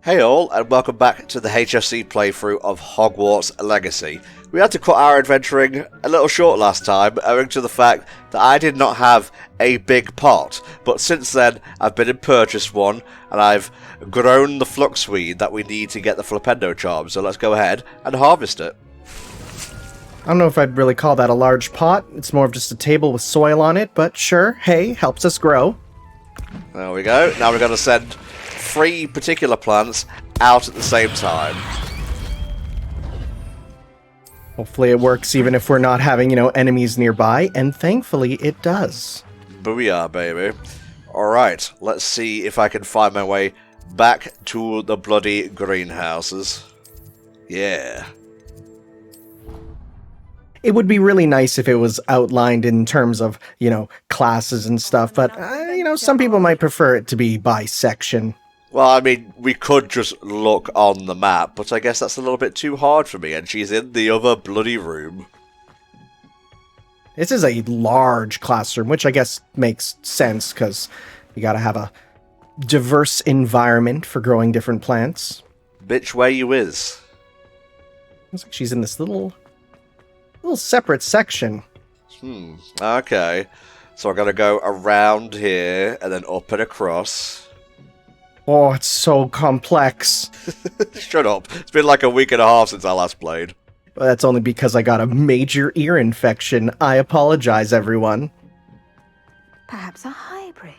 Hey all, and welcome back to the HFC playthrough of Hogwarts Legacy. We had to cut our adventuring a little short last time, owing to the fact that I did not have a big pot, but since then I've been and purchased one, and I've grown the fluxweed that we need to get the flipendo charm, so let's go ahead and harvest it. I don't know if I'd really call that a large pot. It's more of just a table with soil on it, but sure, hey, helps us grow. There we go. Now we're going to send 3 particular plants out at the same time. Hopefully it works even if we're not having, enemies nearby, and thankfully it does. Booyah, baby. Alright, let's see if I can find my way back to the bloody greenhouses. Yeah. It would be really nice if it was outlined in terms of, classes and stuff, but, some people might prefer it to be by section. Well, I mean, we could just look on the map, but I guess that's a little bit too hard for me, and she's in the other bloody room. This is a large classroom, which I guess makes sense, because you gotta have a diverse environment for growing different plants. Bitch, where you is? Looks like she's in this little separate section. Okay. So I'm gonna go around here, and then up and across. Oh, it's so complex. Shut up. It's been like a week and a half since I last played. Well, that's only because I got a major ear infection. I apologize, everyone. Perhaps a hybrid.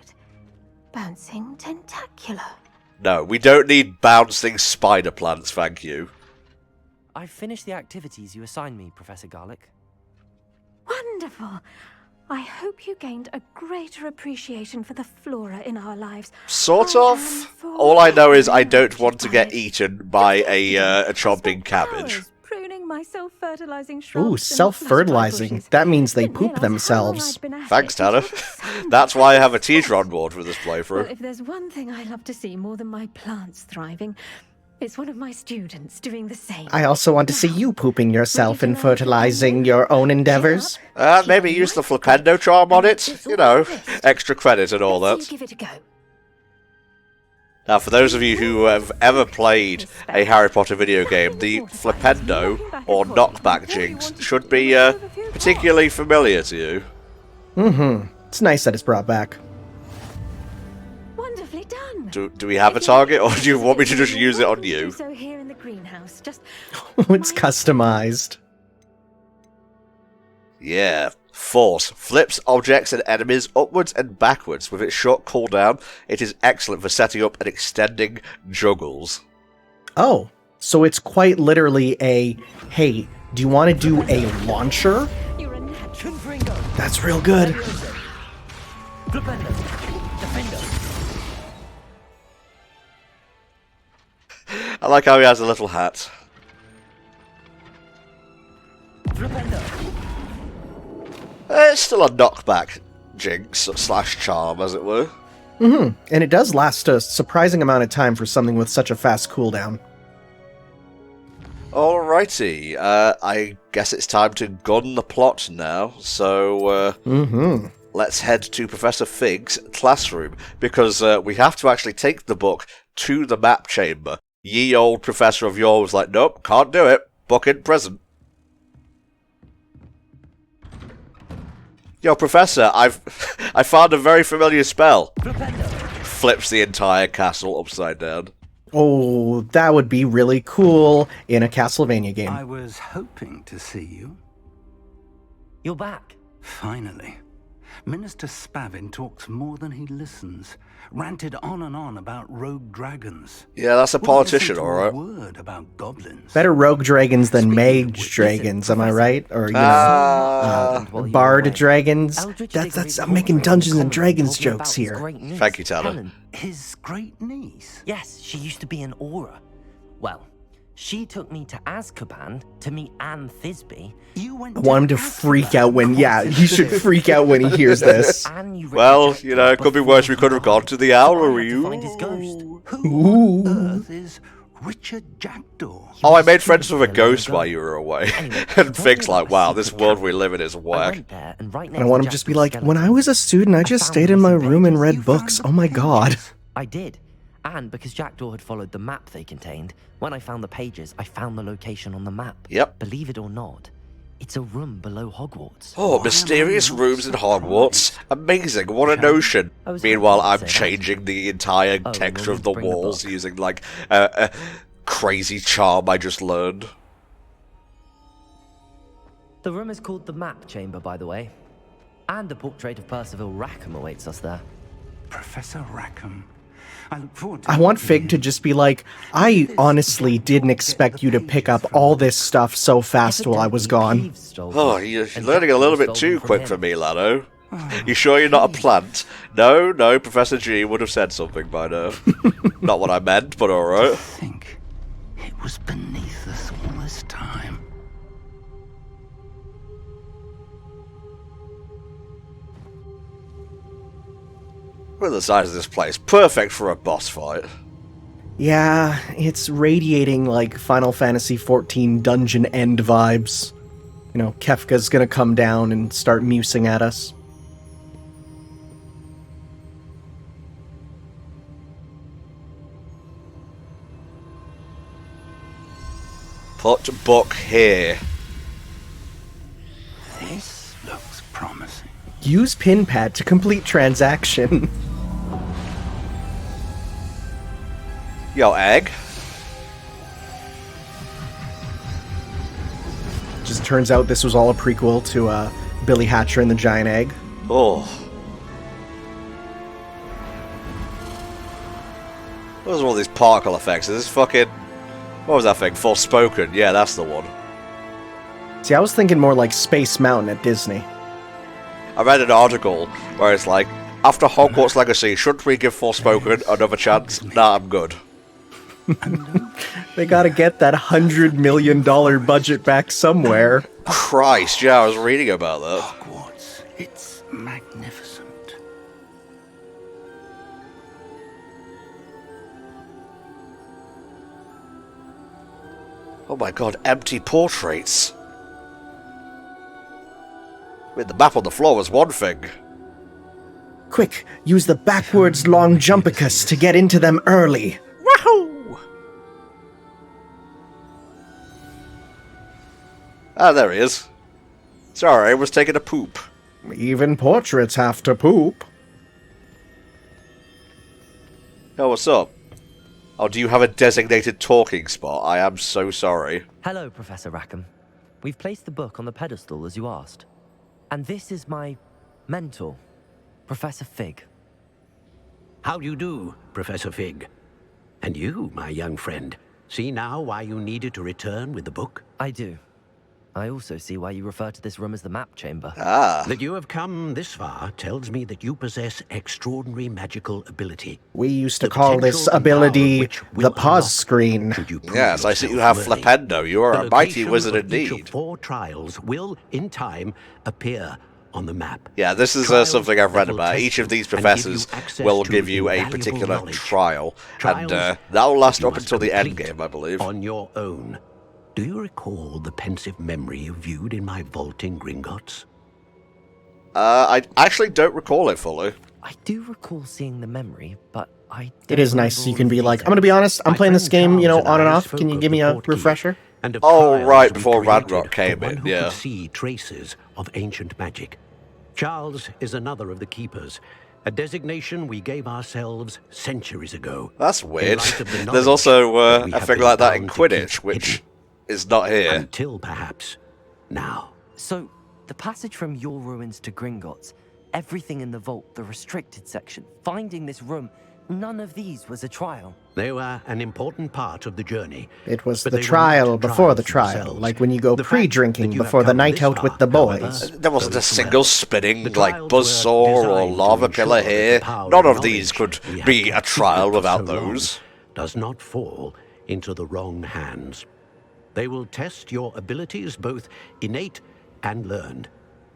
Bouncing tentacular. No, we don't need bouncing spider plants, thank you. I've finished the activities you assigned me, Professor Garlic. Wonderful. I hope you gained a greater appreciation for the flora in our lives. Sort of. All I know is I don't want to get eaten by a chomping cabbage. Pruning my self-fertilizing shrubs. Ooh, self-fertilizing. That means they poop themselves. Thanks, Tanner. That's why I have a teacher on board for this playthrough. Well, if there's one thing I love to see more than my plants thriving, it's one of my students doing the same. I also want to see you pooping yourself and fertilizing your own endeavors. Maybe use the flipendo charm on it. Extra credit and all that. Give it a go. Now, for those of you who have ever played a Harry Potter video game, the flipendo, or knockback jinx, should be particularly familiar to you. It's nice that it's brought back. Wonderfully done. Do we have a target, or do you want me to just use it on you? So here in the greenhouse, just It's customized. Yeah. Force. Flips objects and enemies upwards and backwards. With its short cooldown, it is excellent for setting up and extending juggles. Oh, so it's quite literally a, hey, do you want to do a launcher? you're a natural. That's real good. Flipendo. Defender. I like how he has a little hat. Flipendo. It's still a knockback jinx slash charm, as it were. And it does last a surprising amount of time for something with such a fast cooldown. Alrighty, I guess it's time to gun the plot now, so let's head to Professor Fig's classroom, because we have to actually take the book to the map chamber. Ye old professor of yours was like, nope, can't do it, book in present. Yo, Professor, I found a very familiar spell. Flipendo. Flips the entire castle upside down. Oh, that would be really cool in a Castlevania game. I was hoping to see you. You're back. Finally. Minister Spavin talks more than he listens. Ranted on and on about rogue dragons. Yeah, that's a politician, alright. Word about goblins. Better rogue dragons than mage dragons, am I right? Or, bard dragons? I'm making Dungeons and Dragons jokes here. Thank you, Tanner. Helen. His great niece. Yes, she used to be an Aura. Well, she took me to Azkaban to meet Anne Thisbe. You went I want him to freak out when, he should freak out when he hears this. Well, it could be worse. We could have gone to the Owlery. To find his ghost. Who on earth is Richard Jackdaw? Oh, I made friends with a ghost while you were away. And Fig's like, wow, this world we live in is whack. I want him to just be like, when I was a student, I just stayed in my room and read books. Oh my god. I did. And because Jackdaw had followed the map they contained, when I found the pages, I found the location on the map. Yep. Believe it or not, it's a room below Hogwarts. Oh, mysterious rooms in Hogwarts. Amazing, what a notion. Meanwhile, I'm changing the entire texture of the walls using, like, a crazy charm I just learned. The room is called the Map Chamber, by the way. And a portrait of Percival Rackham awaits us there. Professor Rackham. I look forward to I want Fig to just be like, I honestly didn't expect you to pick up all this stuff so fast while I was gone. Oh, you're learning a little bit too quick for me, Lado. You sure you're not a plant? No, Professor G would have said something by now. Not what I meant, but alright. I think it was beneath us all this time. Look at the size of this place. Perfect for a boss fight. Yeah, it's radiating like Final Fantasy XIV dungeon end vibes. You know, Kefka's gonna come down and start musing at us. Put book here. This looks promising. Use pin pad to complete transaction. Yo, egg. Just turns out this was all a prequel to Billy Hatcher and the Giant Egg. Oh. What are all these particle effects? Is this fucking... What was that thing? Forspoken? Yeah, that's the one. See, I was thinking more like Space Mountain at Disney. I read an article where it's like, after Hogwarts Legacy, shouldn't we give Forspoken another chance? Nah, I'm good. They gotta get that $100 million budget back somewhere. Christ, yeah, I was reading about that. Hogwarts, it's magnificent. Oh my god, empty portraits. I mean, the map on the floor was one thing. Quick, use the backwards long jumpicus to get into them early. Wahoo! Ah, there he is. Sorry, I was taking a poop. Even portraits have to poop. Oh, what's up? Oh, do you have a designated talking spot? I am so sorry. Hello, Professor Rackham. We've placed the book on the pedestal as you asked. And this is my mentor, Professor Fig. How do you do, Professor Fig? And you, my young friend, see now why you needed to return with the book? I do. I also see why you refer to this room as the Map Chamber. Ah. That you have come this far tells me that you possess extraordinary magical ability. We used to The call this potential ability power which the will pause unlock screen. should you prove Yes, I see you yourself have worthy. flipendo. You are The a mighty location wizard of each indeed. of 4 trials will, in time, appear on the map. Yeah, this is Trials something I've read that will about. test Each of you these and give you professors access will to give you a invaluable particular knowledge. trial, and Trials that'll last you up must until the end complete game, I believe. on your own. Do you recall the pensieve memory you viewed in my vault in Gringotts? I actually don't recall it fully. I do recall seeing the memory, but I don't It is nice. remember You all can of be the like, I'm details. gonna be honest, I'm My playing this friend game, you know, Charles on and and I off. Can spoke you of give me the a portkey refresher? and of Oh, trials right, we before created Radrock came for one in, who yeah. could see traces of ancient magic. Charles is another of the keepers, a designation we gave ourselves centuries ago. That's In weird. light of the There's knowledge also that we a have thing been like that in bound to keep Quidditch, which hidden. is not here. Until perhaps now. So, the passage from your ruins to Gringotts, everything in the vault, the restricted section, finding this room, none of these was a trial. They were an important part of the journey. It was but the they were trial not before the trials trial, themselves. like when you go The fact pre-drinking that you have before the come night this out far, with the however, boys. There wasn't a goes single well. spinning, The like, trials buzzsaw were or designed to lava ensure pillar that here. the power None and of these could knowledge we have be a kept trial secret for without so long those. does not fall into the wrong hands. They will test your abilities, both innate and learned.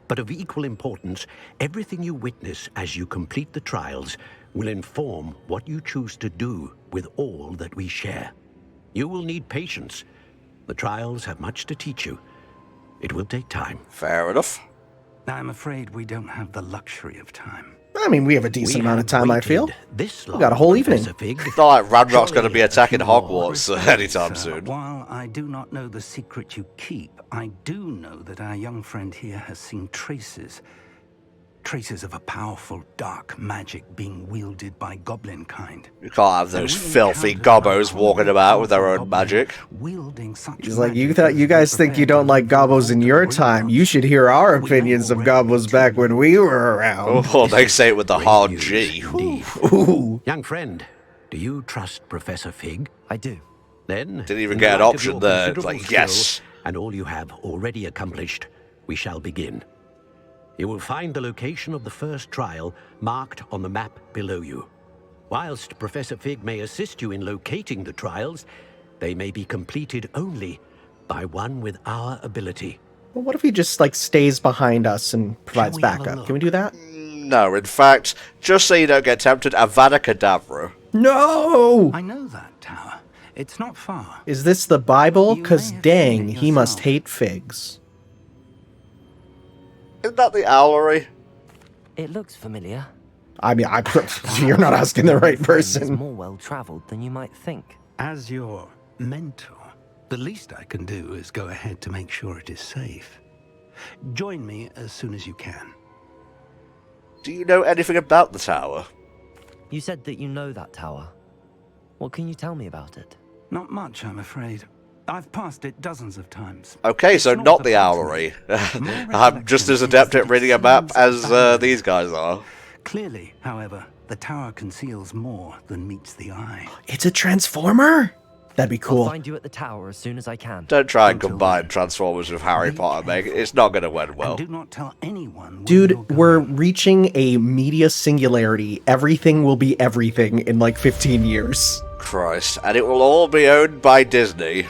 But of equal importance, everything you witness as you complete the trials will inform what you choose to do with all that we share. You will need patience. The trials have much to teach you. It will take time. Fair enough. I'm afraid we don't have the luxury of time. I mean, we have a decent amount of time, I feel. This We got a whole evening. It's not like Ranrock's going to be attacking Surely Hogwarts Regret, anytime sir. soon. While I do not know the secret you keep, I do know that our young friend here has seen traces of a powerful dark magic being wielded by goblin kind. You can't have those And we filthy encountered gobbos a walking whole about with their powerful own goblin magic. Wielding such He's like, you magic thought as you was guys think you prepared don't to like gobos in revolt your the time. You Gringotts. should hear our We opinions of already gobos back when we were around. Oh, they say it with the Great hard news G. indeed. Ooh. Young friend, do you trust Professor Fig? I do. Then, Didn't even in get the an light of option your there. It's considerable like, skill yes. And all you have already accomplished, we shall begin. You will find the location of the first trial marked on the map below you. Whilst Professor Fig may assist you in locating the trials, they may be completed only by one with our ability. Well, what if he just, like, stays behind us and provides we have a backup? Can we do that? No, in fact, just so you don't get tempted, Avada Kedavra. No! I know that tower. It's not far. Is this the Bible? You 'Cause may have dang, seen it he must yourself. hate figs. Isn't that the Owlery? It looks familiar. I mean, you're not asking the right It's person. more well-traveled than you might think. As your mentor, the least I can do is go ahead to make sure it is safe. Join me as soon as you can. Do you know anything about the tower? You said that you know that tower. What can you tell me about it? Not much, I'm afraid. I've passed it dozens of times. Okay, so It's not the surprising. Owlery. My I'm just as recollection adept is at that reading it a map seems as abandoned. these guys are. Clearly, however, the tower conceals more than meets the eye. It's a transformer? That'd be I'll cool. find you at the tower as soon as I can. Don't try and Until combine then, Transformers with Harry be Potter, mate. careful. It's not going to end well. And do not tell anyone where Dude, you're we're going. reaching a media singularity. Everything will be everything in like 15 years. Christ. And it will all be owned by Disney.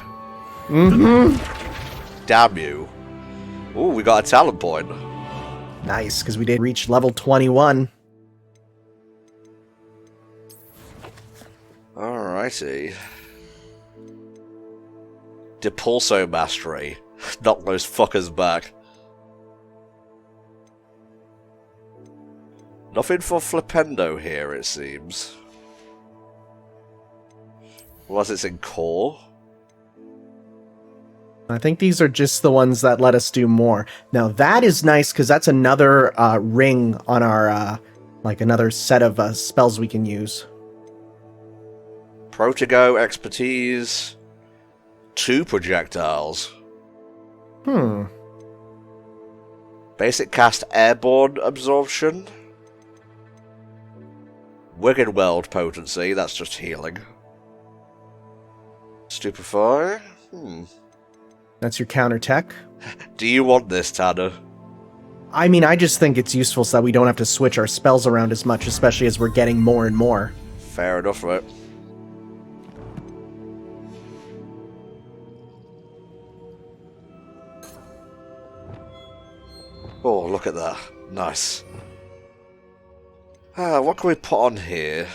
Mm-hmm. Damn you. Ooh, we got a talent point. Nice, because we did reach level 21. Alrighty. Depulso Mastery. Knock those fuckers back. Nothing for Flipendo here, it seems. Unless it's in core. I think these are just the ones that let us do more. Now that is nice because that's another ring on our, like another set of spells we can use. Protego, Expertise. 2 projectiles. Basic cast Airborne Absorption. Wicked Weld Potency, that's just healing. Stupefy. That's your counter tech. Do you want this, Tanner? I mean, I just think it's useful so that we don't have to switch our spells around as much, especially as we're getting more and more. Fair enough, right? Oh, look at that. Nice. What can we put on here?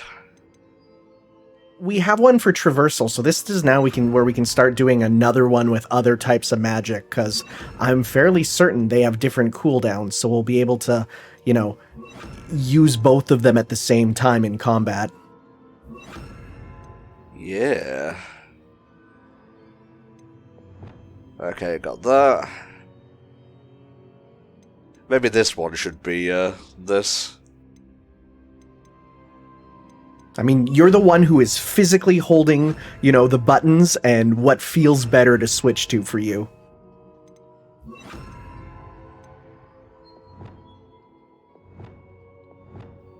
We have one for traversal, so this is now where we can start doing another one with other types of magic, because I'm fairly certain they have different cooldowns, so we'll be able to, you know, use both of them at the same time in combat. Yeah. Okay, got that. Maybe this one should be, this. I mean, you're the one who is physically holding, you know, the buttons and what feels better to switch to for you.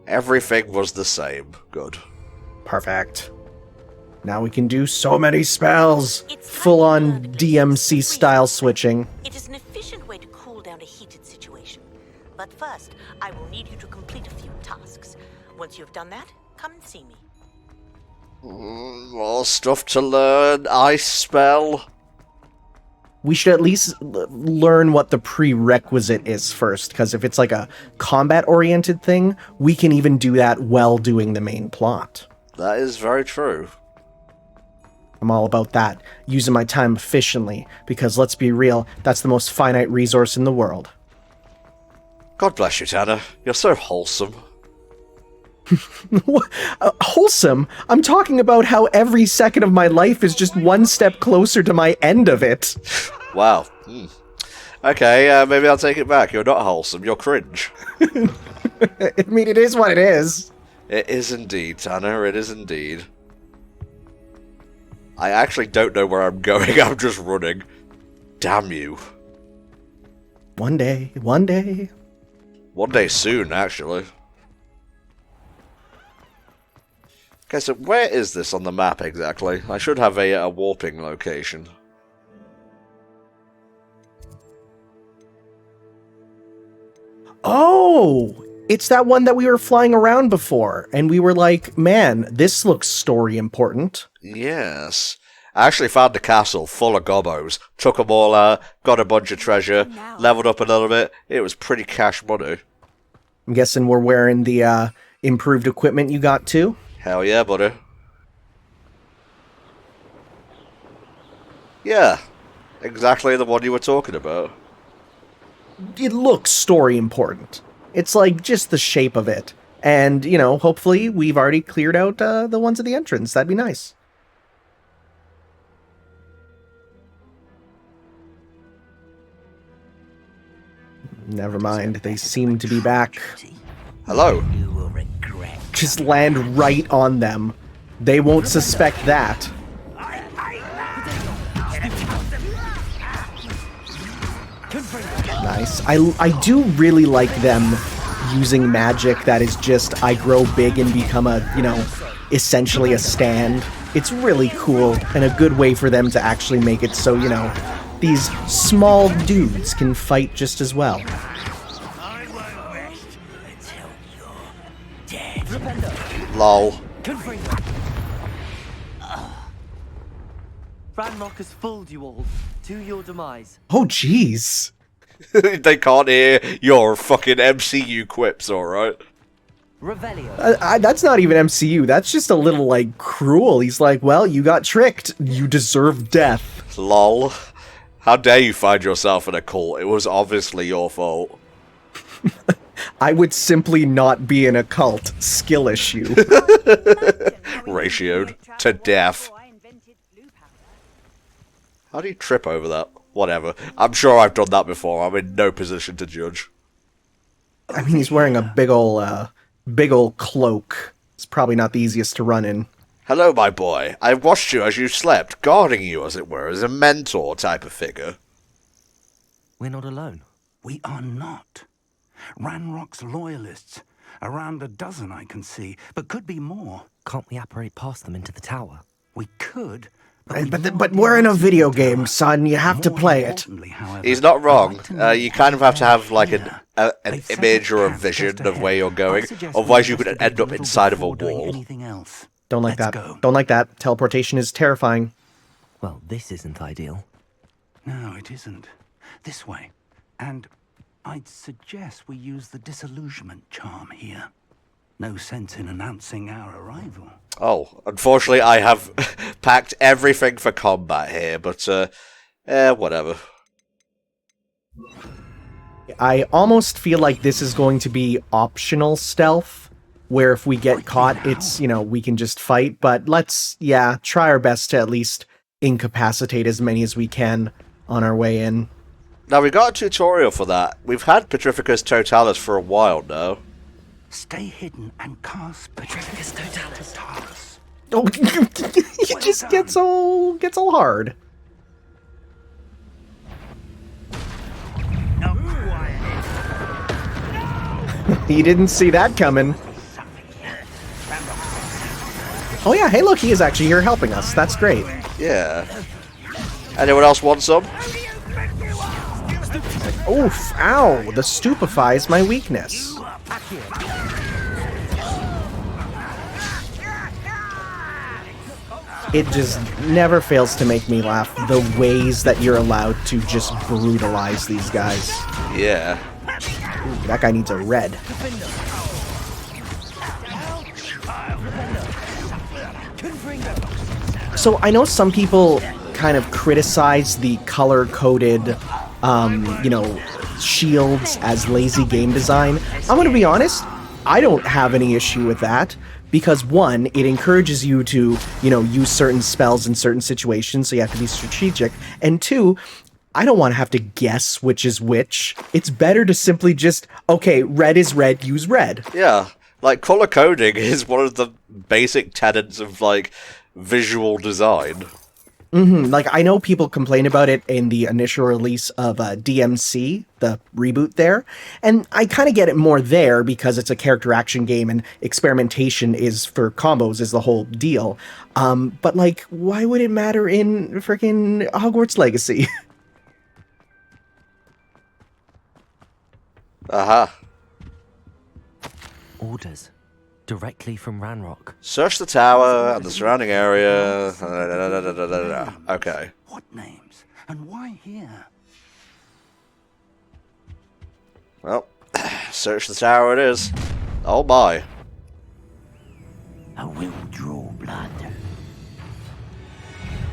Everything was the same. Good. Perfect. Now we can do so many spells. It's Full-on like the DMC style switching. It is an efficient way to cool down a heated situation. But first, I will need you to complete a few tasks. Once you have done that, come and see me. More stuff to learn. Ice spell. We should at least learn what the prerequisite is first, because if it's like a combat-oriented thing, we can even do that while doing the main plot. That is very true. I'm all about that, using my time efficiently, because let's be real, that's the most finite resource in the world. God bless you, Tanner. You're so wholesome. Wholesome? I'm talking about how every second of my life is just one step closer to my end of it. Wow. Okay, maybe I'll take it back. You're not wholesome, you're cringe. I mean, it is what it is. It is indeed, Tanner, it is indeed. I actually don't know where I'm going, I'm just running. Damn you. One day, one day. One day soon, actually. Okay, so where is this on the map exactly? I should have a warping location. Oh! It's that one that we were flying around before, and we were like, man, this looks story important. Yes. I actually found a castle full of gobos, took them all out, got a bunch of treasure, leveled up a little bit. It was pretty cash money. I'm guessing we're wearing the improved equipment you got too? Hell yeah, buddy. Yeah, exactly the one you were talking about. It looks story important. It's like just the shape of it. And, you know, hopefully we've already cleared out the ones at the entrance. That'd be nice. Never mind. They seem to be back. Hello. You will regret. Just land right on them. They won't suspect that. Nice. I do really like them using magic that is just, I grow big and become a, you know, essentially a stand. It's really cool and a good way for them to actually make it so, you know, these small dudes can fight just as well. I won't rest until you're dead. Lol. Ranrock has fooled you all to your demise. Oh, jeez. They can't hear your fucking MCU quips, alright? Revelio. That's not even MCU. That's just a little, like, cruel. He's like, well, you got tricked. You deserve death. Lol. How dare you find yourself in a cult? It was obviously your fault. I would simply not be in a cult. Skill issue. Ratioed to death. How do you trip over that? Whatever. I'm sure I've done that before. I'm in no position to judge. I mean, he's wearing a big ol' cloak. It's probably not the easiest to run in. Hello, my boy. I watched you as you slept, guarding you, as it were, as a mentor type of figure. We're not alone. We are not. Ranrock's loyalists. Around a dozen I can see, but could be more. Can't we apparate past them into the tower? We could. But we're in a video game, son. You have to play it. He's not wrong. You kind of have to have like an image or a vision of where you're going. Otherwise, you could end up inside of a wall. Don't like that. Don't like that. Teleportation is terrifying. Well, this isn't ideal. No, it isn't. This way. And I'd suggest we use the disillusionment charm here. No sense in announcing our arrival. Oh, unfortunately, I have packed everything for combat here, but, whatever. I almost feel like this is going to be optional stealth, where if we get caught, it's, you know, we can just fight, but let's, yeah, try our best to at least incapacitate as many as we can on our way in. Now, we got a tutorial for that. We've had Petrificus Totalis for a while now. Stay hidden and cast Petrificus Totalis. Oh, he just gets all hard. He didn't see that coming. Oh yeah, hey look, he is actually here helping us. That's great. Yeah. Anyone else want some? Oof, ow, the stupefy is my weakness. It just never fails to make me laugh, the ways that you're allowed to just brutalize these guys. Yeah. Ooh, that guy needs a red. So I know some people kind of criticize the color-coded, you know, shields as lazy game design. I'm gonna be honest, I don't have any issue with that because one, it encourages you to, use certain spells in certain situations, so you have to be strategic. And two, I don't want to have to guess which is which. It's better to simply just, okay, red is red, use red. Yeah, like color coding is one of the basic tenets of like visual design. Like, I know people complain about it in the initial release of DMC, the reboot there, and I kind of get it more there because it's a character action game and experimentation is for combos is the whole deal. But like, why would it matter in freaking Hogwarts Legacy? Aha. Orders. Directly from Ranrock. Search the tower and the surrounding area. Okay. What names? And why here? Well, search the tower it is. Oh my. I will draw blood.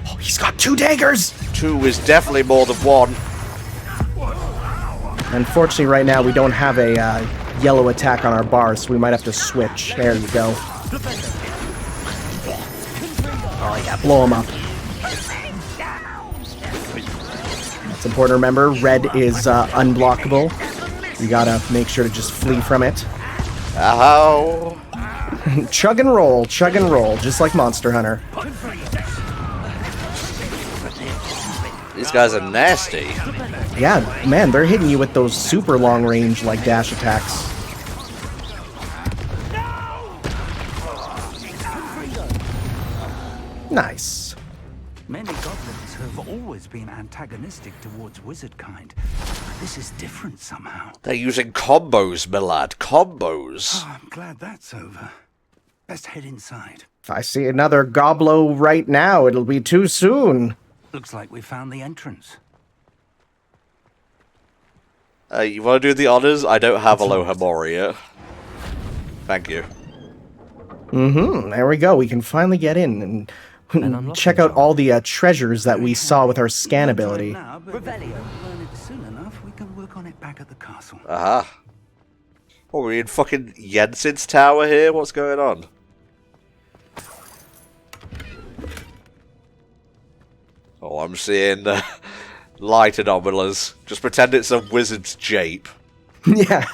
Oh, he's got 2 daggers! 2 is definitely more than 1. Unfortunately, right now, we don't have a yellow attack on our bar, so we might have to switch. There you go. Oh yeah, blow him up. It's important to remember, red is unblockable. You gotta make sure to just flee from it. Ow. chug and roll, just like Monster Hunter. These guys are nasty. Yeah, man, they're hitting you with those super long range, like, dash attacks. Nice. Many goblins have always been antagonistic towards wizard kind. This is different somehow. They're using combos, my lad. Combos. Oh, I'm glad that's over. Let's head inside. If I see another goblo right now, it'll be too soon. Looks like we found the entrance. You want to do the honors? I don't have Aloha Mori yet. Thank you. There we go. We can finally get in and check out all the treasures that we saw with our scan ability. Learn it soon enough, we can work on it back at the castle. Aha. Oh, we're in fucking Jensen's tower here? What's going on? Oh, I'm seeing light anomalies. Just pretend it's a wizard's jape. Yeah,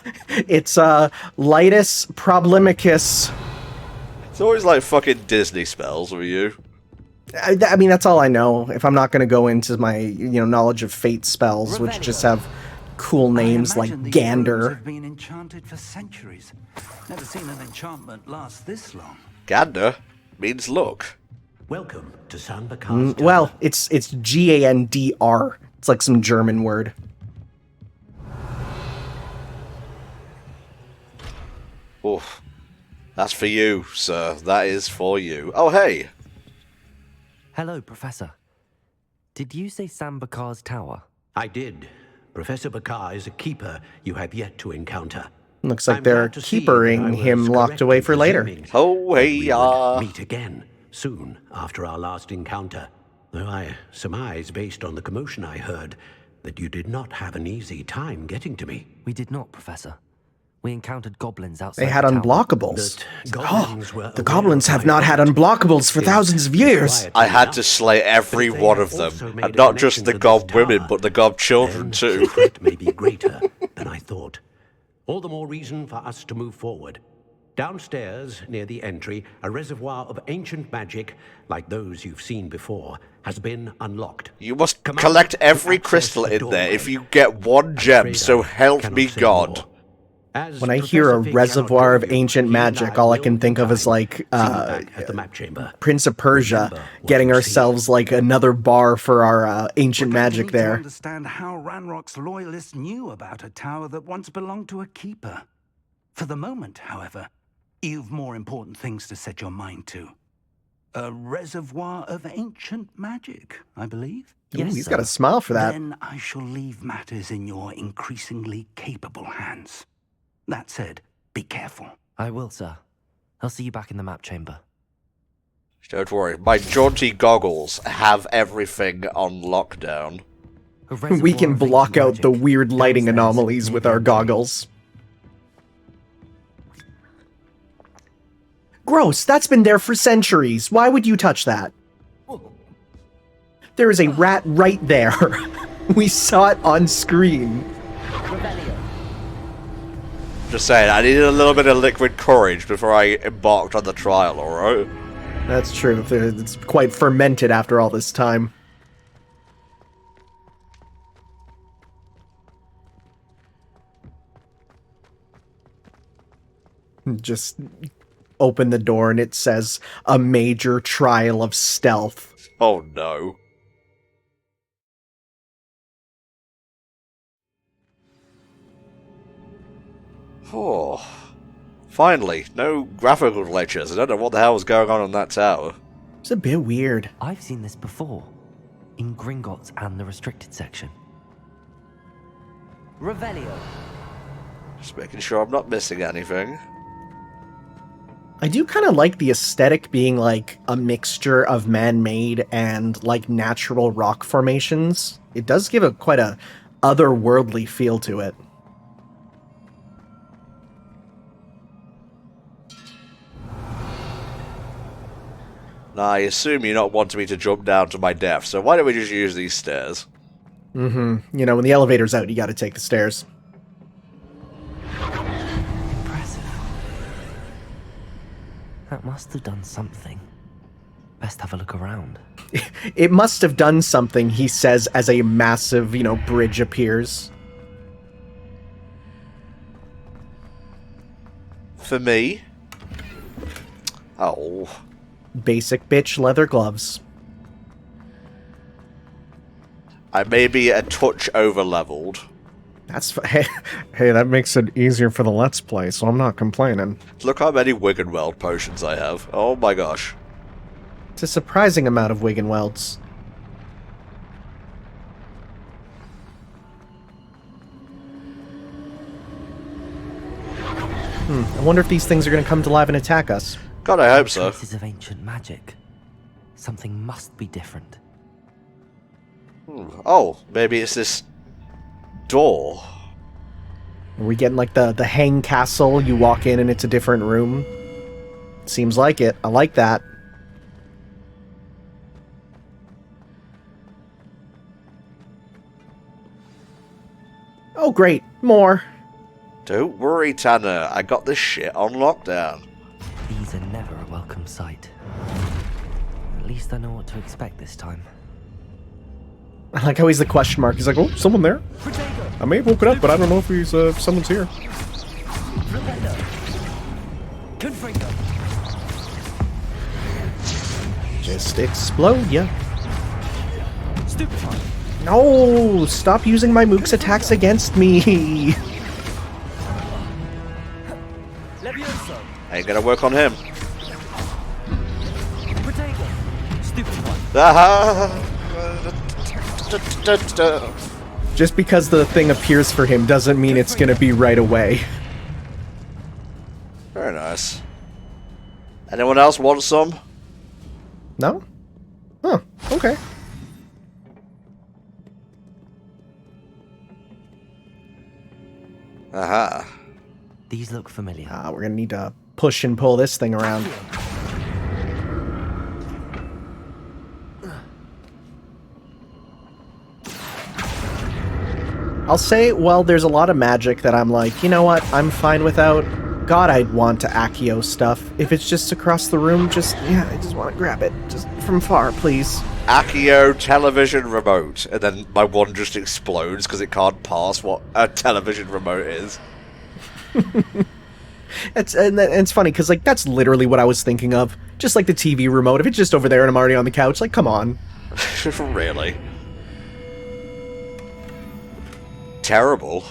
it's Lightus Problemicus. It's always like fucking Disney spells with you. I mean, that's all I know. If I'm not going to go into my, knowledge of fate spells, which just have cool names like Gander. Have been enchanted for centuries. Never seen an enchantment last this long. Gander means luck. Welcome to San Bacar's Well, it's Gandr. It's like some German word. Oof. That's for you, sir. That is for you. Oh, hey. Hello, Professor. Did you say Sambakar's tower? I did. Professor Bakar is a keeper you have yet to encounter. Looks like I'm they're glad to see keepering that I him was locked correct away in for later. presuming Oh, that hey, we would meet again soon after our last encounter. Though I surmise, based on the commotion I heard, that you did not have an easy time getting to me. We did not, Professor. We encountered goblins outside They had the tower. unblockables. But goblins were The aware goblins of have my not had presence. unblockables for thousands of years. I had to slay every But if they one have of them. also made And a not just connection the to gob this women, tower, but the gob children then too. the threat may be greater than I thought. All the more reason for us to move forward. Downstairs, near the entry, a reservoir of ancient magic, like those you've seen before, has been unlocked. You must Command collect to every access crystal the in there doorway. if you get 1 I'm gem, afraid so I help cannot me say God. more. As When I hear a Professor Fig reservoir cannot of give you, ancient he magic, and I all I will can think of is combine. like See you back at the map chamber. Prince of Persia Remember what getting you see. ourselves like another bar for our ancient We're going to magic need to there. understand how Ranrock's loyalists knew about a tower that once belonged to a keeper. For the moment, however, you've more important things to set your mind to. A reservoir of ancient magic, I believe. Ooh, Yes, he's got a sir. smile for that. Then I shall leave matters in your increasingly capable hands. That said, be careful. I will, sir. I'll see you back in the map chamber. Don't worry, my jaunty goggles have everything on lockdown. A We reservoir can of block ancient out the magic. weird lighting Downstairs, anomalies near with the our entry. goggles. Gross, that's been there for centuries. Why would you touch that? There is a rat right there. We saw it on screen. Just saying, I needed a little bit of liquid courage before I embarked on the trial, alright? That's true. It's quite fermented after all this time. Just open the door and it says, a major trial of stealth. Oh no. Oh. Finally, no graphical glitches. I don't know what the hell was going on in that tower. It's a bit weird. I've seen this before. In Gringotts and the restricted section. Revelio. Just making sure I'm not missing anything. I do kind of like the aesthetic being like a mixture of man-made and like natural rock formations. It does give quite a otherworldly feel to it. Now, I assume you're not wanting me to jump down to my death, so why don't we just use these stairs? Mm-hmm. You know, when the elevator's out, you gotta take the stairs. Impressive. That must have done something. Best have a look around. It must have done something, he says, as a massive, you know, bridge appears. For me? Oh. Basic bitch leather gloves. I may be a touch over-leveled. Hey, that makes it easier for the Let's Play, so I'm not complaining. Look how many Wiggenweld potions I have. Oh my gosh. It's a surprising amount of Wiggenwelds. I wonder if these things are going to come to life and attack us. God, I hope so. Traces of ancient magic. Something must be different. Oh, maybe it's this door. Are we getting like the hang castle? You walk in and it's a different room? Seems like it. I like that. Oh great, more. Don't worry, Tanner. I got this shit on lockdown. These are never a welcome sight. At least I know what to expect this time. I like how he's the question mark. He's like, oh, someone there? I may have woken up, but I don't know if he's someone's here. Just explode ya. Stupefy. No! Stop using my Mook's attacks against me! Levioso. Ain't gonna work on him. Protego. Stupefy. Just because the thing appears for him doesn't mean it's gonna be right away. Very nice. Anyone else want some? No? Huh, okay. Aha. These look familiar. We're gonna need to push and pull this thing around. I'll say, well, there's a lot of magic that I'm like, you know what, I'm fine without. God, I'd want to Accio stuff. If it's just across the room, I just want to grab it. Just from far, please. Accio television remote. And then my one just explodes because it can't pass what a television remote is. It's funny, because like that's literally what I was thinking of. Just like the TV remote. If it's just over there and I'm already on the couch, like, come on. Really? Terrible.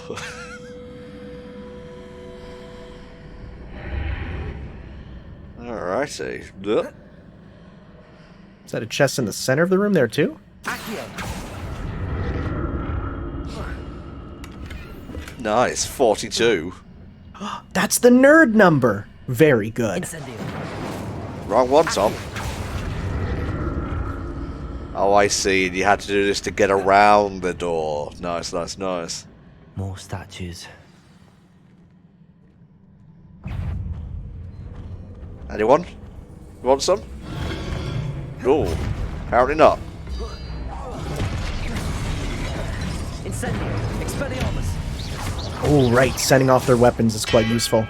Alrighty. Is that a chest in the center of the room there too? Nice, 42. That's the nerd number. Very good. Incendio. Wrong one, Tom. Oh, I see. You had to do this to get around the door. Nice, nice, nice. More statues. Anyone? You want some? Oh, apparently not. Incendio! Expelliarmus! Oh, right. Sending off their weapons is quite useful.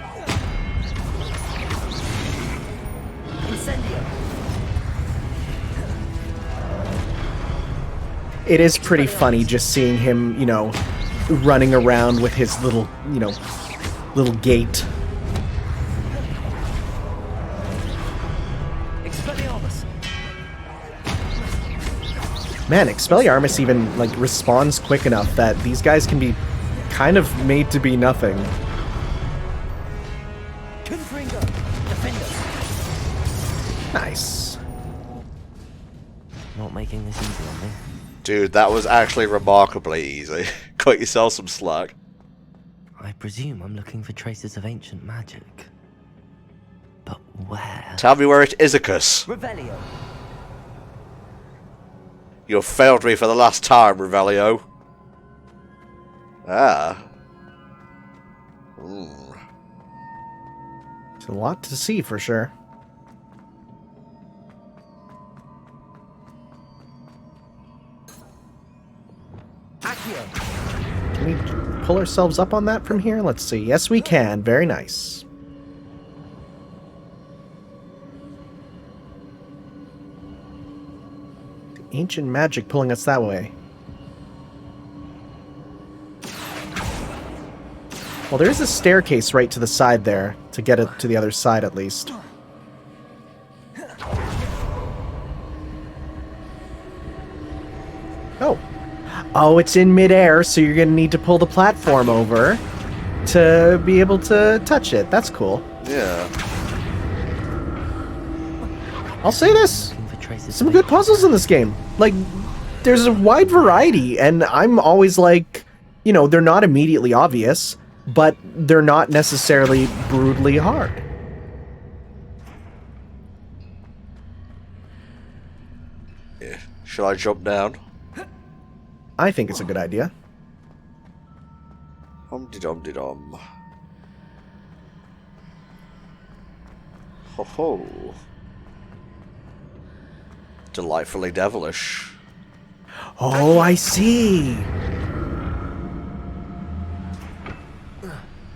Incendio! It is pretty funny just seeing him, you know, running around with his little, you know, little gait. Expelliarmus! Man, Expelliarmus even, like, responds quick enough that these guys can be kind of made to be nothing. Confringo! Defenders! Nice. Not making this easy on me. Dude, that was actually remarkably easy. Cut yourself some slack. I presume I'm looking for traces of ancient magic. But where? Tell me where it is, Icus. Revelio! You have failed me for the last time, Revelio. Ah. It's a lot to see for sure. Can we pull ourselves up on that from here? Let's see. Yes, we can. Very nice. Ancient magic pulling us that way. Well, there is a staircase right to the side there to get it to the other side at least. Oh. Oh, it's in midair, so you're going to need to pull the platform over to be able to touch it. That's cool. Yeah. I'll say this. Some good puzzles in this game. Like, there's a wide variety, and I'm always like, you know, they're not immediately obvious, but they're not necessarily brutally hard. Yeah. Shall I jump down? I think it's a good idea. Dum-de-dum-de-dum. Ho-ho. Delightfully devilish. Oh, I see.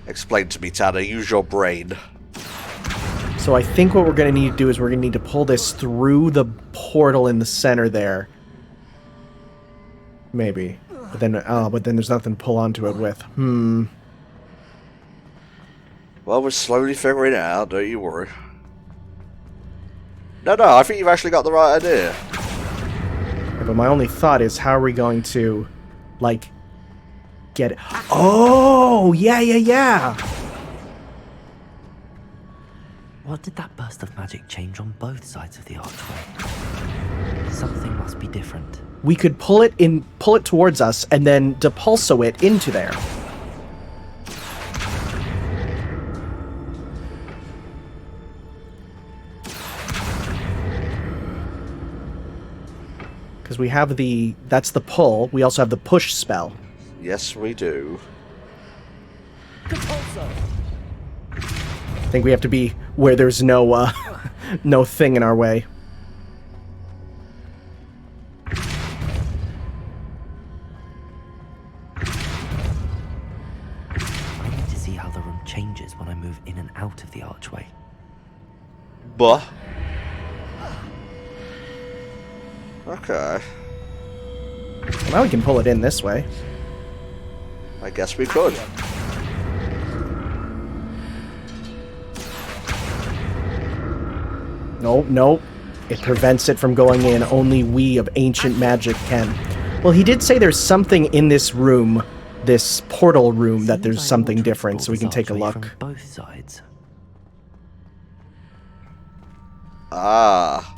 Explain to me, Tanner. Use your brain. So I think what we're going to need to do is we're going to need to pull this through the portal in the center there. Maybe. But then there's nothing to pull onto it with. Well, we're slowly figuring it out, don't you worry. No, I think you've actually got the right idea. Yeah, but my only thought is, how are we going to, like, get it? Oh, yeah. What did that burst of magic change on both sides of the archway? Something must be different. We could pull it towards us, and then depulso it into there. Because we have that's the pull. We also have the push spell. Yes, we do. Depulso! I think we have to be where there's no, no thing in our way. Changes when I move in and out of the archway. But okay. Well, now we can pull it in this way. I guess we could. No. It prevents it from going in. Only we of ancient magic can. Well, he did say there's something in this room, this portal room, that there's something different, so we can take a look. From both sides. Ah.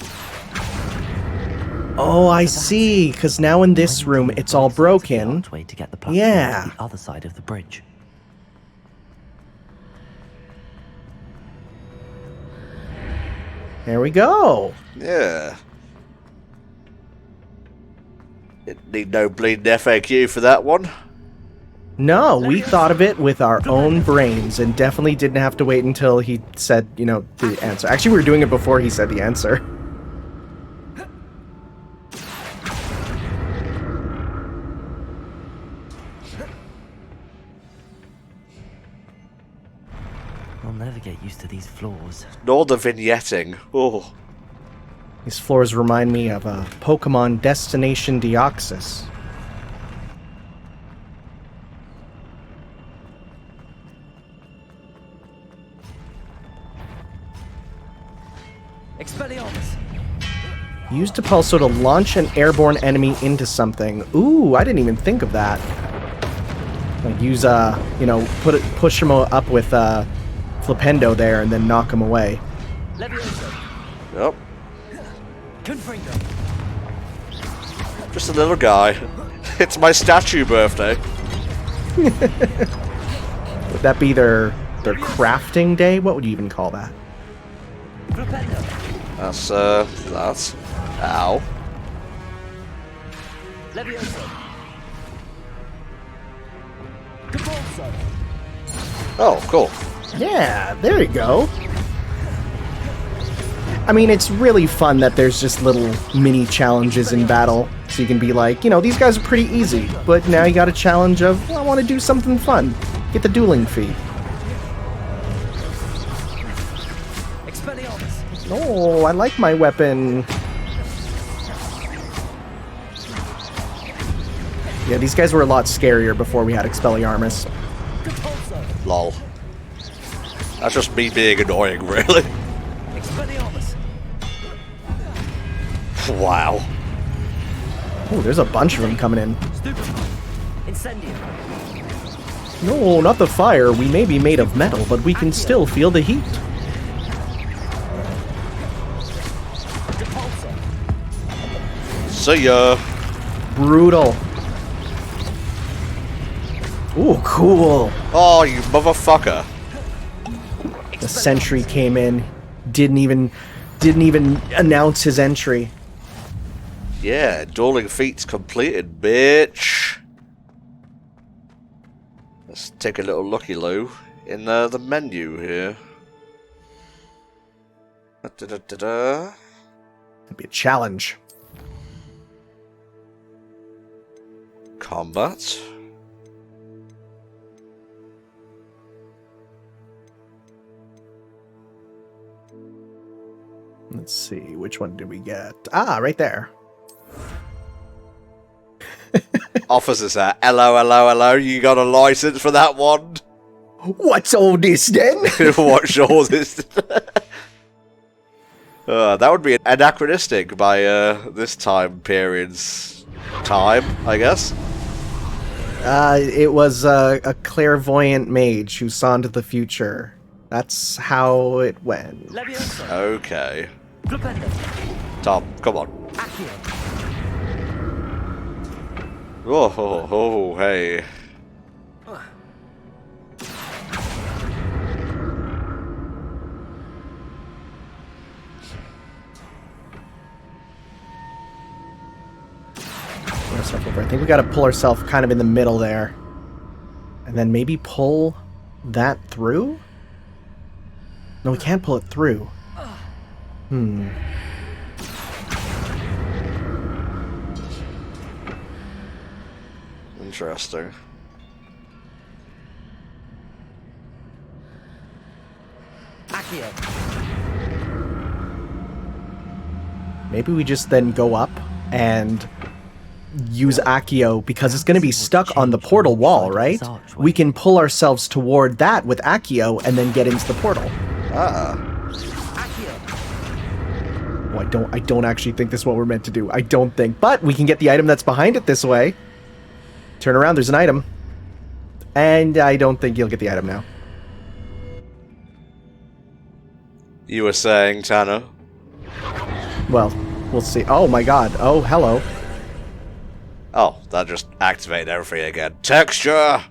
Oh, I see. Because now in this room, it's all broken. To get the platform Yeah. to the other side of the bridge. There we go. Yeah. It need no bleeding FAQ for that one. No, we thought of it with our own brains and definitely didn't have to wait until he said, you know, the answer. Actually, we were doing it before he said the answer. I'll never get used to these floors. Nor the vignetting. Oh. These floors remind me of a Pokemon Destination Deoxys. Expelliarmus! Use Depulso to launch an airborne enemy into something. Ooh, I didn't even think of that. Like use you know, push him up with flipendo there and then knock him away. Yep. Confringo. Just a little guy. It's my statue birthday. Would that be their crafting day? What would you even call that? That's ow. Levioso. Oh, cool. Yeah, there you go. I mean, it's really fun that there's just little mini challenges in battle. So you can be like, you know, these guys are pretty easy, but now you got a challenge of, well, I want to do something fun. Get the dueling fee. Oh, I like my weapon. Yeah, these guys were a lot scarier before we had Expelliarmus. Lol. That's just me being annoying, really. Wow. Oh, there's a bunch of them coming in. No, not the fire. We may be made of metal, but we can still feel the heat. See ya. Brutal. Ooh, cool. Oh, you motherfucker. The sentry came in, didn't even announce his entry. Yeah, dueling feats completed, bitch. Let's take a little looky-loo in the menu here. Da-da-da-da. It'd be a challenge. Combat. Let's see, which one did we get? Ah, right there. Officer's hat. Hello, hello, hello. You got a license for that one? What's all this then? What's all this? That would be anachronistic by this time period's time, I guess. It was a clairvoyant mage who saw into the future. That's how it went. Okay. Tom, come on. Oh, hey. I think we gotta pull ourselves kind of in the middle there. And then maybe pull that through? No, we can't pull it through. Interesting. Maybe we just then go up and use Accio because it's going to be stuck on the portal wall, right? We can pull ourselves toward that with Accio and then get into the portal. Oh, I don't actually think this is what we're meant to do. I don't think. But we can get the item that's behind it this way. Turn around, there's an item. And I don't think you'll get the item now. You were saying, Tanner? Well, we'll see. Oh my god. Oh, hello. Oh, that just activated everything again. Texture!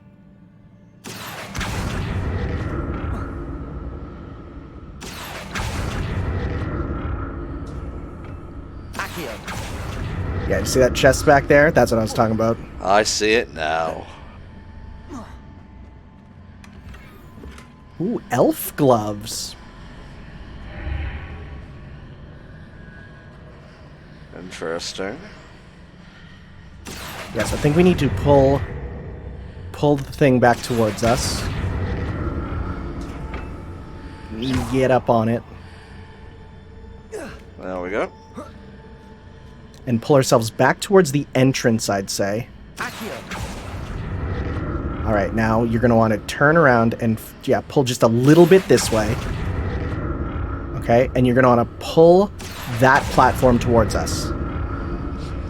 Yeah, you see that chest back there? That's what I was talking about. I see it now. Ooh, elf gloves. Interesting. Yes, I think we need to pull the thing back towards us. Get up on it. There we go. And pull ourselves back towards the entrance, I'd say. Alright, now you're going to want to turn around and, pull just a little bit this way. Okay, and you're going to want to pull that platform towards us.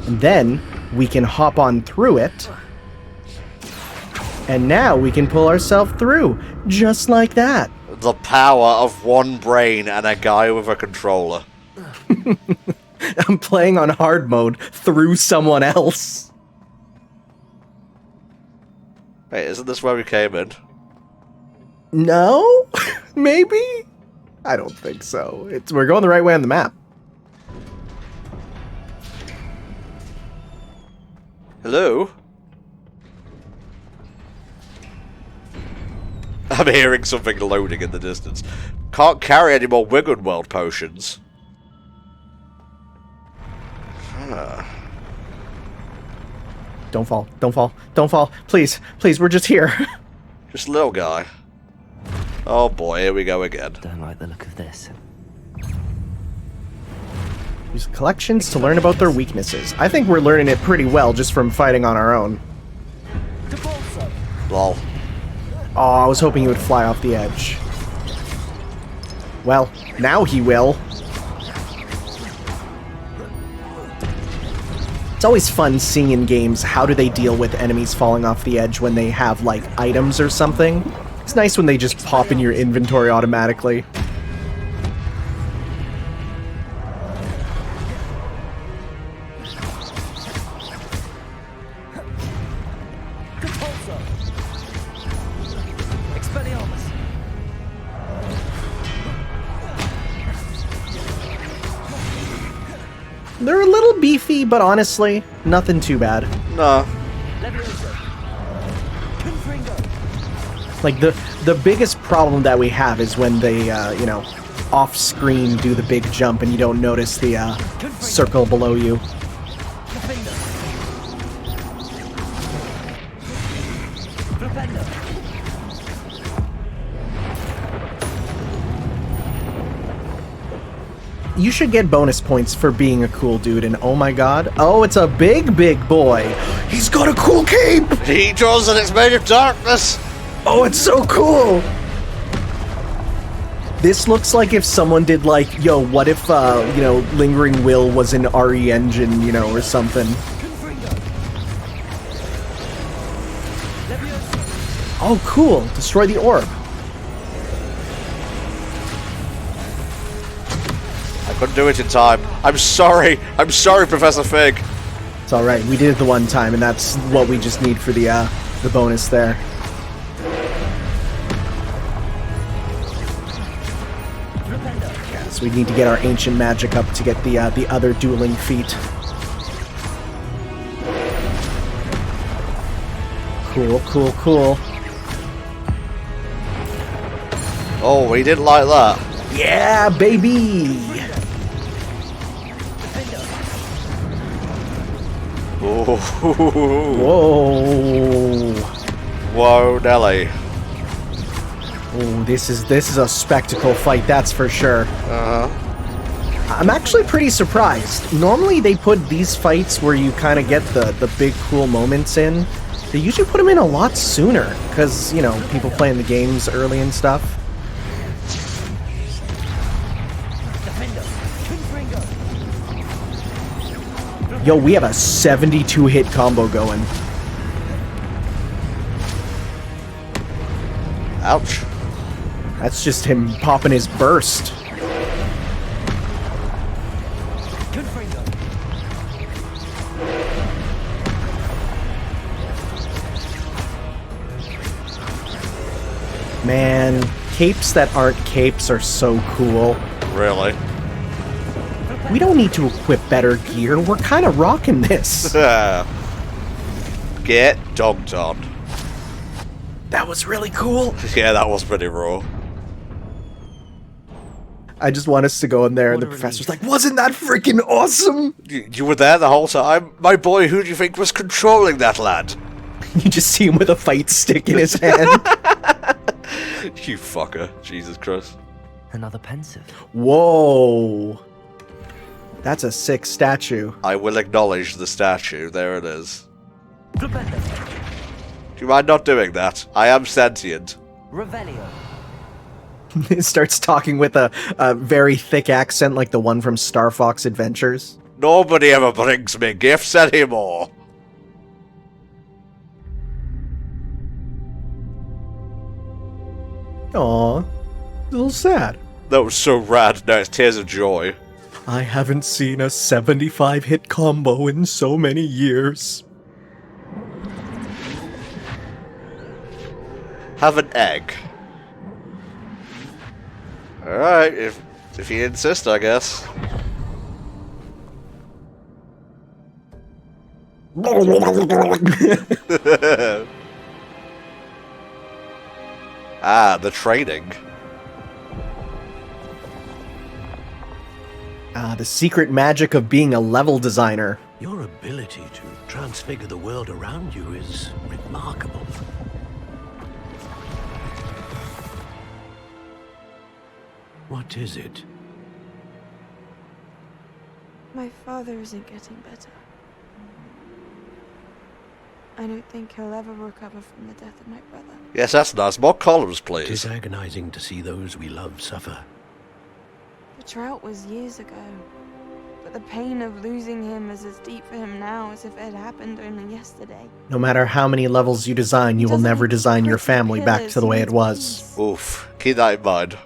And then we can hop on through it. And now we can pull ourselves through, just like that. The power of one brain and a guy with a controller. I'm playing on hard mode through someone else. Hey, isn't this where we came in? No? Maybe? I don't think so. We're going the right way on the map. Hello? I'm hearing something loading in the distance. Can't carry any more Wiggle World potions. Don't fall. Don't fall. Don't fall. Please. Please, we're just here. Just a little guy. Oh boy, here we go again. Don't like the look of this. Use collections to learn about their weaknesses. I think we're learning it pretty well just from fighting on our own. Lol. Oh, I was hoping he would fly off the edge. Well, now he will. It's always fun seeing in games how do they deal with enemies falling off the edge when they have, like, items or something. It's nice when they just pop in your inventory automatically. They're a little beefy, but honestly, nothing too bad. No. Like, the biggest problem that we have is when they, off-screen do the big jump and you don't notice the, circle below you. You should get bonus points for being a cool dude, and oh my god. Oh, it's a big, big boy. He's got a cool cape! He draws and it's made of darkness! Oh, it's so cool! This looks like if someone did, like, yo, what if, Lingering Will was an RE engine, or something. Oh, cool. Destroy the orb. I couldn't do it in time. I'm sorry. I'm sorry, Professor Fig. It's alright. We did it the one time, and that's what we just need for the bonus there. Yeah, so we need to get our ancient magic up to get the other dueling feat. Cool, cool, cool. Oh, we didn't like that. Yeah, baby! Ooh. Whoa! Whoa, Nelly. Oh, this is a spectacle fight, that's for sure. I'm actually pretty surprised. Normally they put these fights where you kind of get the big cool moments in. They usually put them in a lot sooner, because, people playing the games early and stuff. Yo, we have a 72-hit combo going. Ouch. That's just him popping his burst. Man, capes that aren't capes are so cool. Really? We don't need to equip better gear. We're kind of rocking this. Get dogged on. That was really cool. Yeah, that was pretty raw. I just want us to go in there and the professor's like, wasn't that freaking awesome? You were there the whole time? My boy, who do you think was controlling that lad? You just see him with a fight stick in his hand. You fucker. Jesus Christ. Another pensieve. Whoa. That's a sick statue. I will acknowledge the statue. There it is. Flipendo. Do you mind not doing that? I am sentient. Revelio. It starts talking with a very thick accent like the one from Star Fox Adventures. Nobody ever brings me gifts anymore. Aw, a little sad. That was so rad. No, it's tears of joy. I haven't seen a 75-hit combo in so many years. Have an egg. Alright, if you insist, I guess. Ah, the trading. Ah, the secret magic of being a level designer. Your ability to transfigure the world around you is remarkable. What is it? My father isn't getting better. I don't think he'll ever recover from the death of my brother. Yes, that's nice. More columns, It please. is agonizing to see those we love suffer. The drought was years ago, but the pain of losing him is as deep for him now as if it had happened only yesterday. No matter how many levels you design, you will Doesn't never he design your quit the family back pillars? to the He way it needs was. peace. Oof. Keep that in mind.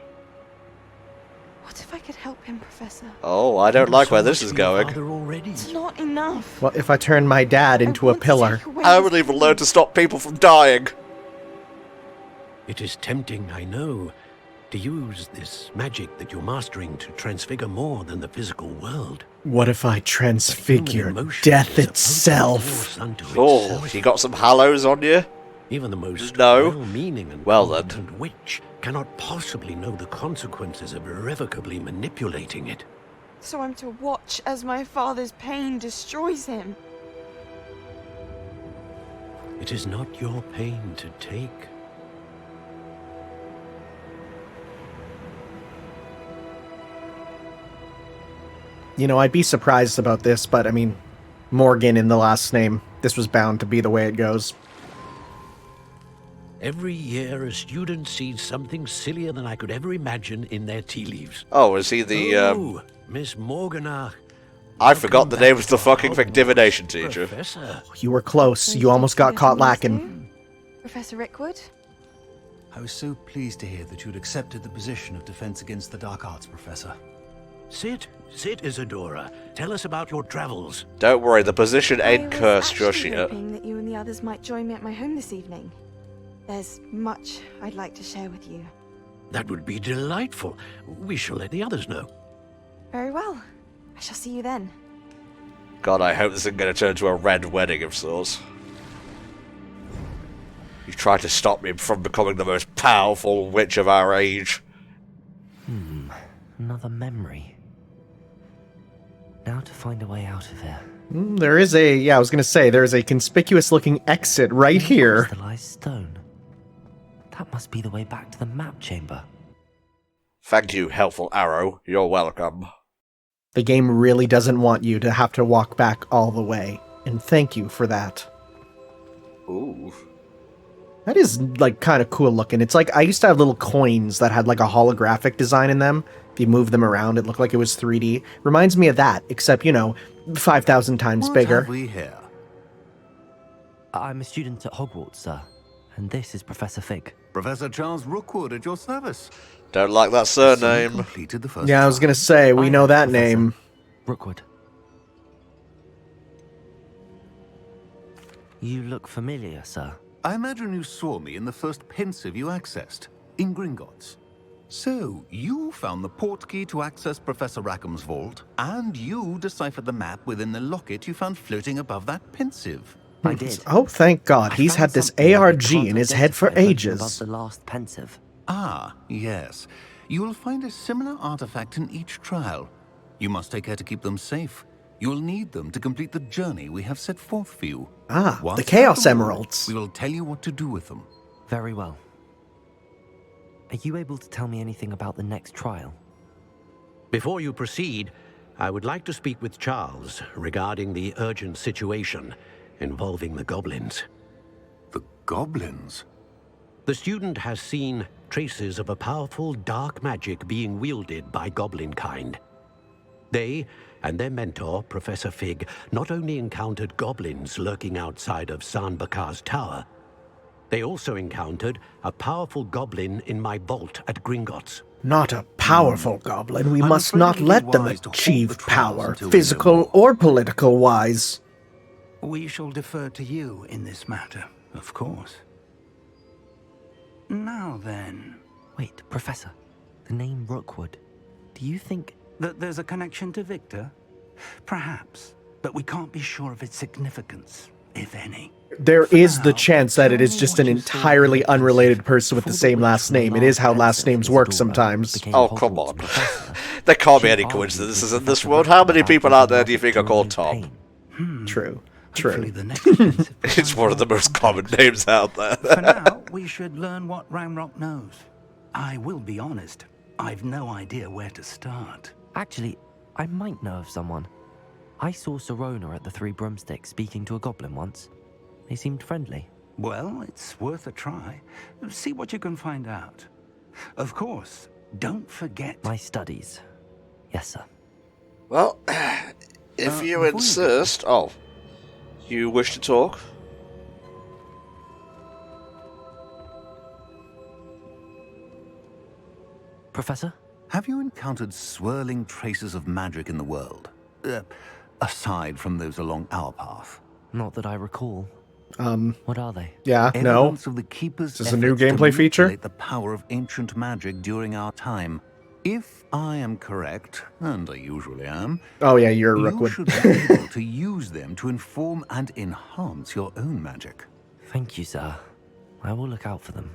What if I could help him, Professor? Oh, I don't like where this is So much for your going. father already. It's not enough. What if I turn my dad I into a want to pillar? take away I his would even pain. learn to stop people from dying. It is tempting, I know, to use this magic that you're mastering to transfigure more than the physical world. What if I Human transfigure emotion death is a potent itself? force unto Oh, itself. you got some hallows on you? Even the most No. well-meaning and Well then. competent witch cannot possibly know the consequences of irrevocably manipulating it. So I'm to watch as my father's pain destroys him. It is not your pain to take. You know, I'd be surprised about this, but I mean, Morgan in the last name. This was bound to be the way it goes. Every year, a student sees something sillier than I could ever imagine in their tea leaves. Oh, is he the, Oh, Miss Morganach. I forgot the name of the fucking thing divination teacher. Professor. You were close. You almost got caught lacking. Professor Rickwood? I was so pleased to hear that you'd accepted the position of Defense Against the Dark Arts, Professor. Sit, Isadora. Tell us about your travels. Don't worry, the position I ain't was cursed actually just yet. hoping that you and the others might join me at my home this evening. There's much I'd like to share with you. That would be delightful. We shall let the others know. Very well. I shall see you then. God, I hope this isn't going to turn into a red wedding of sorts. You tried to stop me from becoming the most powerful witch of our age. Another memory. Now to find a way out of here. There is a, I was going to say, there's a conspicuous looking exit right here. The lies stone. That must be the way back to the map chamber. Thank you, helpful arrow. You're welcome. The game really doesn't want you to have to walk back all the way. And thank you for that. Ooh. That is, like, kind of cool looking. It's like, I used to have little coins that had, like, a holographic design in them. If you move them around, it looked like it was 3D. Reminds me of that, except, you know, 5,000 times What bigger. have we here? I'm a student at Hogwarts, sir. And this is Professor Fig. Professor Charles Rookwood at your service. Don't like that So you surname. completed the first Yeah, I was task. going to say, we I know am that Professor name. Rookwood. You look familiar, sir. I imagine you saw me in the first pensieve you accessed, in Gringotts. So, you found the portkey to access Professor Rackham's vault, and you deciphered the map within the locket you found floating above that pensieve. I did. Oh, thank God. I He's found had this something that I ARG can't in his head for identify floating above ages. the last pensieve. Ah, yes. You will find a similar artifact in each trial. You must take care to keep them safe. You will need them to complete the journey we have set forth for you. Ah, Once the at Chaos ward, Emeralds. We will tell you what to do with them. Very well. Are you able to tell me anything about the next trial? Before you proceed, I would like to speak with Charles regarding the urgent situation involving the goblins. The goblins? The student has seen traces of a powerful dark magic being wielded by goblin kind. They and their mentor, Professor Fig, not only encountered goblins lurking outside of San Bakar's tower, they also encountered a powerful goblin in my vault at Gringotts. Not a powerful goblin. We I'm must afraid not it would let be them wise to hold achieve the trials power, until we know physical more. or political wise. We shall defer to you in this matter, of course. Now then, Wait, Professor. The name Rookwood. Do you think... that there's a connection to Victor? Perhaps, but we can't be sure of its significance, if any. There For is the now, chance that it tell is me just what an you saw entirely in the unrelated pensieve person with the before same witch last from the name. It is how large last pensieve names was work adored, sometimes. became Oh, Hogwarts come on. professor. There can't be She any argued coincidences with in this Professor world. How many about people using out there do you magic think to are called remove Tom? pain. True. Hopefully True. the next pensieve It's one of the most common names out there. For now, we should learn what Ramrock knows. I will be honest, I've no idea where to start. Actually, I might know of someone. I saw Sirona at the Three Broomsticks speaking to a goblin once. They seemed friendly. Well, it's worth a try. See what you can find out. Of course, don't forget... My studies. Yes, sir. Well, if you before you insist... Oh, you wish to talk? Professor? Have you encountered swirling traces of magic in the world? Aside from those along our path? Not that I recall. What are they? Yeah, no. Evidence of the Keeper's Is this a new efforts to gameplay feature? manipulate the power of ancient magic during our time. If I am correct, and I usually am, Oh yeah, you're a you Rookwood. should be able to use them to inform and enhance your own magic. Thank you, sir. I will look out for them.